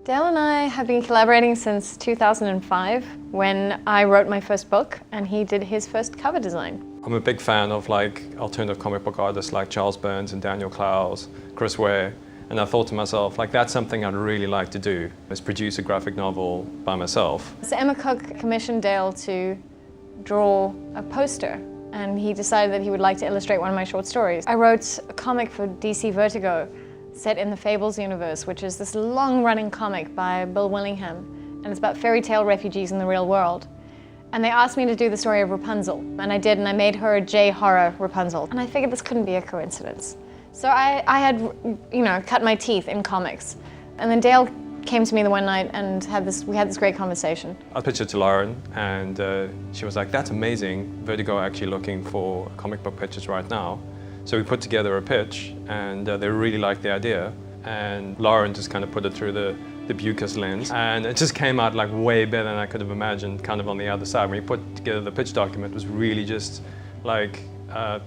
Dale and I have been collaborating since 2005 when I wrote my first book and he did his first cover design. I'm a big fan of alternative comic book artists like Charles Burns and Daniel Clowes, Chris Ware, and I thought to myself, that's something I'd really like to do, is produce a graphic novel by myself. So Emma Cook commissioned Dale to draw a poster and he decided that he would like to illustrate one of my short stories. I wrote a comic for DC Vertigo set in the Fables universe, which is this long-running comic by Bill Willingham, and it's about fairy tale refugees in the real world. And they asked me to do the story of Rapunzel, and I did, and I made her a J-horror Rapunzel. And I figured this couldn't be a coincidence. So I had, cut my teeth in comics. And then Dale came to me the one night and we had this great conversation. I pitched it to Lauren, and she was like, that's amazing. Vertigo are actually looking for comic book pitches right now. So we put together a pitch, and they really liked the idea. And Lauren just kind of put it through the Beukes lens, and it just came out way better than I could have imagined, kind of on the other side. When we put together the pitch document, it was really just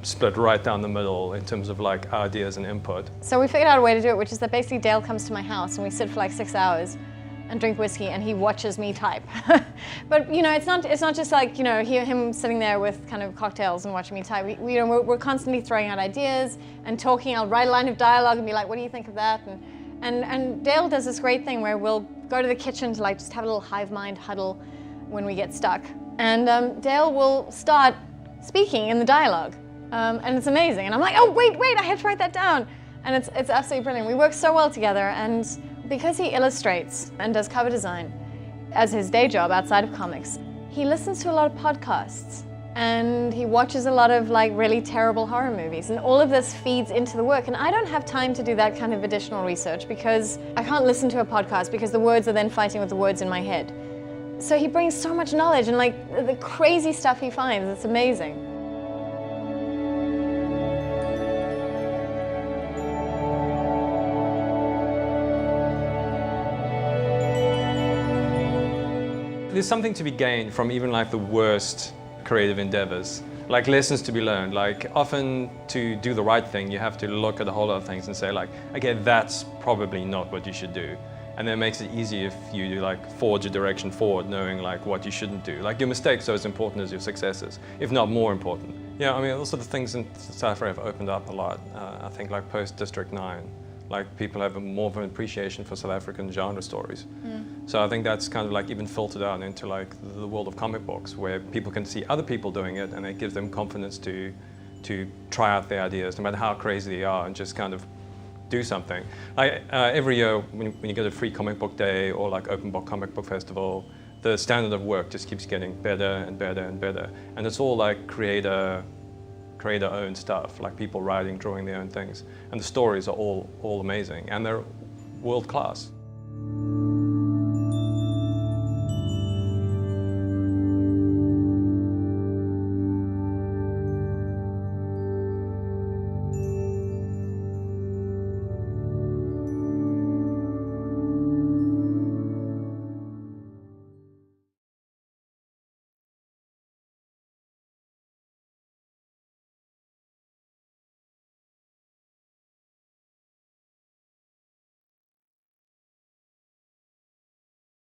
split right down the middle in terms of ideas and input. So we figured out a way to do it, which is that basically Dale comes to my house and we sit for 6 hours and drink whiskey and he watches me type. But it's not just him sitting there with kind of cocktails and watching me type. We're constantly throwing out ideas and talking. I'll write a line of dialogue and be like, what do you think of that? And Dale does this great thing where we'll go to the kitchen to just have a little hive mind huddle when we get stuck. And Dale will start speaking in the dialogue. And it's amazing. And I'm like, oh, wait, I have to write that down. And it's absolutely brilliant. We work so well together, and because he illustrates and does cover design as his day job outside of comics, he listens to a lot of podcasts and he watches a lot of really terrible horror movies, and all of this feeds into the work. And I don't have time to do that kind of additional research because I can't listen to a podcast because the words are then fighting with the words in my head. So he brings so much knowledge and the crazy stuff he finds, it's amazing. There's something to be gained from even the worst creative endeavors, lessons to be learned. Often to do the right thing, you have to look at a whole lot of things and say okay, that's probably not what you should do. And then it makes it easier if you forge a direction forward, knowing what you shouldn't do. Your mistakes are as important as your successes, if not more important. Yeah, I mean, those sort of things in South Africa have opened up a lot. I think post-District 9. People have more of an appreciation for South African genre stories. So I think that's kind of even filtered out into the world of comic books, where people can see other people doing it, and it gives them confidence to try out their ideas, no matter how crazy they are, and just kind of do something. Every year when you go to Free Comic Book Day or Open Book Comic Book Festival, the standard of work just keeps getting better and better and better. And it's all creator-owned stuff, people writing, drawing their own things. And the stories are all amazing, and they're world-class.